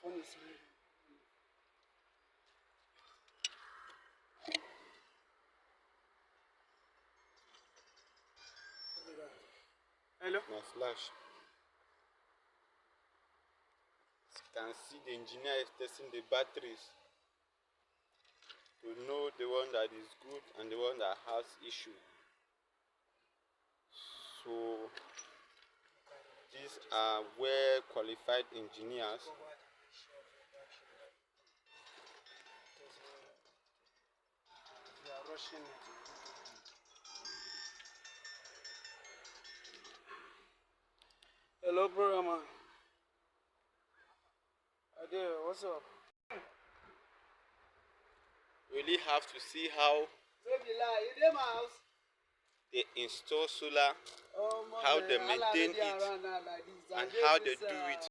phone is ringing. Hello? My flash. As you can see, the engineer is testing the batteries to know the one that is good and the one that has issue. So these are well qualified engineers. They are rushing it. Hello, bro, man. Ade, what's up? We really have to see how Baby, lie. You in my house? they install solar, Oh, how man, they Allah maintain already it, around now like this. and how they do it.